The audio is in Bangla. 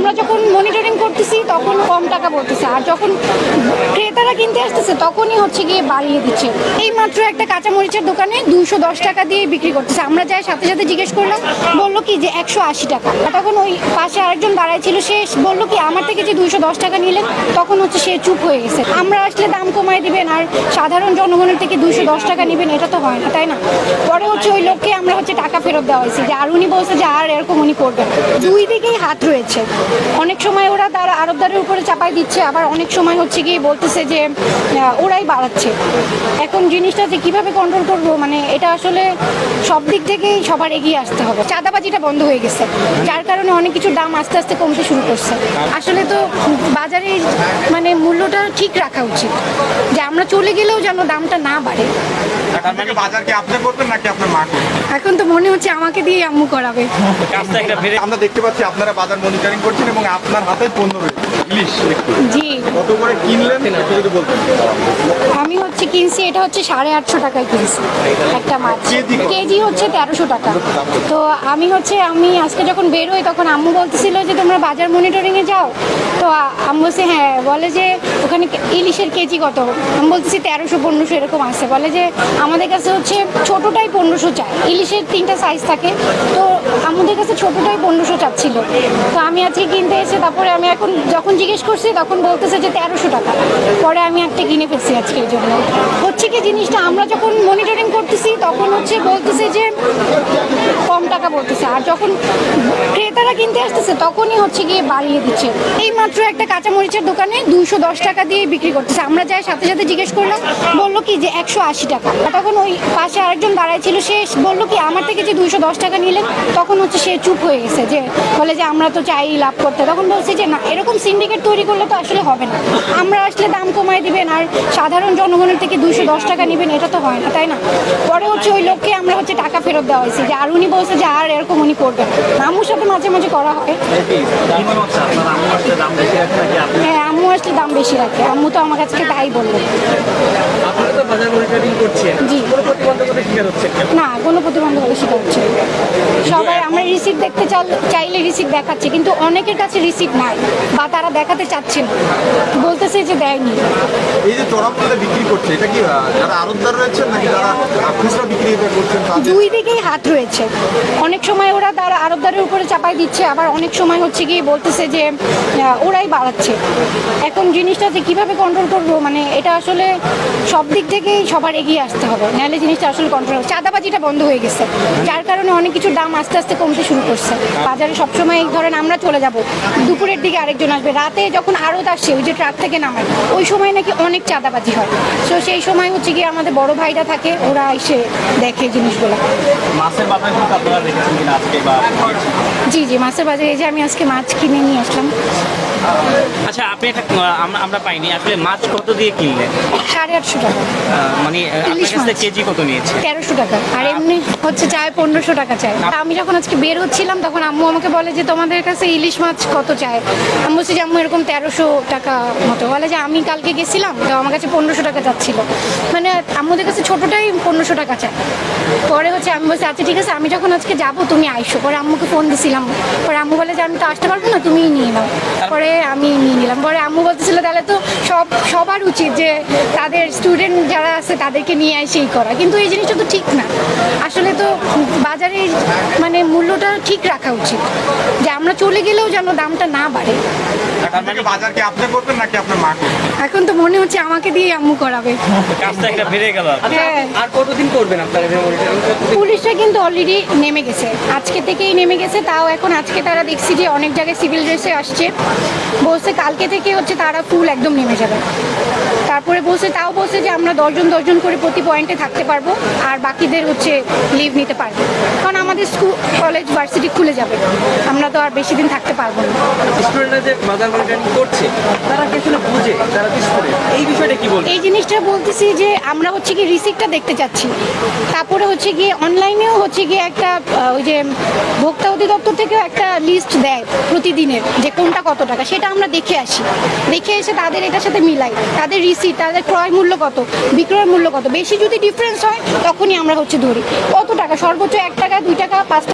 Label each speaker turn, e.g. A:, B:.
A: আমরা যখন মনিটরিং করতেছি তখন কম টাকা বলতেছে, আর যখন ক্রেতারা কিনতে আসতেছে তখনই হচ্ছে গিয়ে বাড়িয়ে দিচ্ছে। এই মাত্র একটা কাঁচামরিচের দোকানে 210 টাকা দিয়ে বিক্রি করতেছে। আমরা যাই সাথে সাথে জিজ্ঞেস করলাম, বললো কি যে 180 টাকা। তখন ওই পাশে আরেকজন দাঁড়ায় ছিল, সে বললো কি আমার থেকে যে 210 টাকা নিলেন, তখন হচ্ছে সে চুপ হয়ে গেছে। আমরা আসলে দাম কমায় দিবেন আর সাধারণ জনগণের থেকে 210 টাকা নেবেন, এটা তো হয় না, তাই না? পরে হচ্ছে ওই লোককে আমরা হচ্ছে টাকা ফেরত দেওয়া হয়েছে, যে আর উনি বলছে যে আর এরকম উনি করবেন। দুই দিকেই হাত রয়েছে। অনেক সময় ওরা তার আড়তদারের উপরে চাপাই দিচ্ছে, আবার অনেক সময় হচ্ছে গিয়ে বলতেছে যে ওরাই বাড়াচ্ছে। এখন জিনিসটা যে কিভাবে কন্ট্রোল করবো, মানে এটা আসলে সব দিক থেকেই সবার এগিয়ে আসতে হবে। চাঁদাবাজিটা বন্ধ হয়ে গেছে, যার কারণে অনেক কিছুর দাম আস্তে আস্তে কমতে শুরু করছে। আসলে তো বাজারে মানে মূল্যটা ঠিক রাখা উচিত, যে আমরা চলে গেলেও যেন দামটা না বাড়ে। এখন তো মনে হচ্ছে আমাকে দিয়ে আম্মু করাবে।
B: আমরা দেখতে পাচ্ছি আপনারা বাজার মনিটরিং করছেন এবং আপনার হাতে পণ্য রয়েছে ইলিশ।
A: জি,
B: কত করে কিনলেন একটু যদি বলতেন।
A: আমি হচ্ছে কিনছি, এটা হচ্ছে 850 টাকায় কিনছি একটা মাছ। কেজি হচ্ছে 1300 টাকা। তো আমি আজকে যখন বের হই তখন আম্মু বলতেছিল যে তোমরা বাজার মনিটরিংয়ে যাও। তো আম্মু বলছে হ্যাঁ, বলে যে ওখানে ইলিশের কেজি কত। আমি বলতেছি 1300-1500 এরকম আছে। বলে যে আমাদের কাছে হচ্ছে ছোটোটাই 1500 চায়, ইলিশের 3টা সাইজ থাকে, তো আমাদের কাছে ছোটোটাই 1500 চাচ্ছিল। তো আমি আজকে কিনতে এসে তারপরে আমি এখন যখন জিজ্ঞেস করছি তখন বলতেছে যে 1300 টাকা। পরে আমি একটা কিনে ফেলছি আজকে। এই জন্য হচ্ছে কি জিনিসটা আমরা যখন মনিটরিং করতেছি তখন হচ্ছে বলতেছে যে কম টাকা বলতেছে, আর যখন ক্রেতারা কিনতে আসতেছে তখনই হচ্ছে গিয়ে বাড়িয়ে দিচ্ছে। এই মাত্র একটা কাঁচামরিচের দোকানে 210 টাকা দিয়ে বিক্রি করতেছে। আমরা যাই সাথে সাথে জিজ্ঞেস করলাম, বললো কি যে 180 টাকা। তখন ওই পাশে আরেকজন দাঁড়ায় ছিল, সে বললো কি আমার থেকে যে 210 টাকা নিলেন, তখন হচ্ছে সে চুপ হয়ে গেছে, যে বলে যে আমরা তো চাই লাভ করতে। তখন বলছে যে না, এরকম সিন্ডিকেট তৈরি করলে তো আসলে হবে না। আমরা আসলে দাম কমায় দিবেন আর সাধারণ জনগণের থেকে 210 টাকা নেবেন, এটা তো হয় না, তাই না? পরে হচ্ছে ওই লোককে আমরা হচ্ছে টাকা ফেরত দেওয়া হয়েছে, যে আর উনি বলছে যে আর এরকম উনি করবেন। আম্মুর সাথে মাঝে মাঝে করা হয়। হ্যাঁ, আম্মু আসলে দাম বেশি রাখে। আম্মু তো আমার কাছে তাই বললো। জি, না, কোনো প্রতিবন্ধকতা শিকার হচ্ছে না। সবাই আমরা রিসিপ্ট দেখতে চাইলে রিসিপ্ট দেখাচ্ছে, কিন্তু অনেকের কাছে রিসিপ্ট নাই বা তারা দেখাতে চাচ্ছে না, বলতেছে যে দেয়নি।
B: এই যে চড়ামূল্যে বিক্রি করছে, এটা কি যারা আড়তদার রয়েছেন নাকি যারা খুচরা বিক্রি করছেন?
A: দুই দিকেই হাত রয়েছে। অনেক সময় ওরা তারা আড়তদারের উপরে চাপাই দিচ্ছে, আবার অনেক সময় হচ্ছে গিয়ে বলতেছে যে ওরাই বাড়াচ্ছে। এখন জিনিসটা যে কিভাবে কন্ট্রোল করবো, মানে এটা আসলে সব দিক থেকেই সবার এগিয়ে আসতে হবে, নাহলে জিনিসটা আসলে কন্ট্রোল হবে। চাঁদাবাজিটা বন্ধ হয়ে গেছে, যার কারণে অনেক কিছুর দাম আস্তে আস্তে কমতে শুরু করছে। বাজারে সবসময় ধরেন আমরা চলে যাব, দুপুরের দিকে আরেকজন আসবে, রাতে যখন আড়ত আসছে ওই যে ট্রাক থেকে নামায়, ওই সময় নাকি অনেক চাঁদাবাজি হয়। তো সেই সময় হচ্ছে গিয়ে আমাদের বড় ভাইরা থাকে, ওরা এসে দেখে জিনিসগুলো।
C: মাছের বাজার কিন্তু আপনারা দেখেছেন কিনা আজকে বা?
A: জি জি, মাছের বাজারে এই যে আমি আজকে মাছ কিনে নিয়ে আসলাম।
C: আচ্ছা, আপনি একটা আমরা পাইনি আসলে মাছ কত দিয়ে কিনলেন?
A: 850 টাকা।
C: মানে আপনার কাছে কেজি কত নিয়েছে?
A: 1300 টাকা। আর এমনি হচ্ছে চায় 1500 টাকা চায়। আমি যখন আজকে বের হচ্ছিলাম তখন আম্মু আমাকে বলে যে তোমাদের কাছে ইলিশ মাছ কত চায়। আমি বলছি যে আম্মু এরকম 1300 টাকা মতো। বলে যে আমি কালকে গেছিলাম তো আমার কাছে 1500 টাকা চাচ্ছিল, মানে আম্মুদের কাছে ছোটোটাই 1500 টাকা চায়। পরে হচ্ছে আমি বলছি আচ্ছা ঠিক আছে, আমি যখন আজকে যাবো তুমি আইসো। পরে আম্মুকে ফোন দিছিলাম, পরে আম্মু বলে যে আমি তো আসতে পারবো না, তুমিই নিয়ে নাও। পরে আমি নিয়ে নিলাম। পরে আম্মু বলতেছিল তাহলে তো সবার উচিত যে তাদের স্টুডেন্ট যারা আছে তাদেরকে নিয়ে এসেই করা, কিন্তু এই জিনিসটা তো ঠিক না। আসলে তো বাজারে মানে মূল্যটা ঠিক রাখা উচিত, যে আমরা চলে গেলেও যেন দামটা না বাড়ে।
B: বাজার কি আপনি করবেন নাকি আপনার মা করবেন?
A: এখন তো মনে হচ্ছে আমাকে দিয়ে আম্মু করাবে।
C: কাজটা একটা বেড়ে গেল।
A: হ্যাঁ,
C: আর কতদিন করবেন আপনারা?
A: পুলিশরা কিন্তু অলরেডি নেমে গেছে, আজকে থেকেই নেমে গেছে। তাও এখন আজকে তারা দেখছি যে অনেক জায়গায় সিভিল ড্রেসে আসছে, বলছে কালকে থেকে হচ্ছে তারা ফুল একদম নেমে যাবে। তারপরে বলছে যে আমরা 10 জন করে প্রতি পয়েন্টে থাকতে পারবো, আর বাকিদের হচ্ছে লিভ নিতে পারবো, কারণ আমাদের স্কুল কলেজ ভার্সিটি খুলে যাবে, আমরা তো আর বেশি দিন থাকতে পারবো না।
D: স্টুডেন্টরা যে বাজার মনিটরিং করছে তারা কি আসলে বুঝে, তারা কি করে এই বিষয়টা কি বলবে?
A: এই জিনিসটা বলতেছি যে আমরা হচ্ছে কি রিসিপ্টটা দেখতে চাচ্ছি, তারপরে হচ্ছে গিয়ে অনলাইনেও হচ্ছে গিয়ে একটা ওই যে ভোক্তা অধিদপ্তর থেকেও একটা লিস্ট দেয় প্রতিদিনের, যে কোনটা কত টাকা, সেটা আমরা দেখে আসি। দেখে এসে তাদের এটার সাথে মিলাই, তাদের রিসিপ্ট, তাদের ক্রয় মূল্য কত, বিক্রয় মূল্য কত, বেশি যদি ডিফারেন্স হয় তখনই আমরা হচ্ছে ধরি কত টাকা, সর্বোচ্চ 1 টাকা 2 টাকা 5 টাকা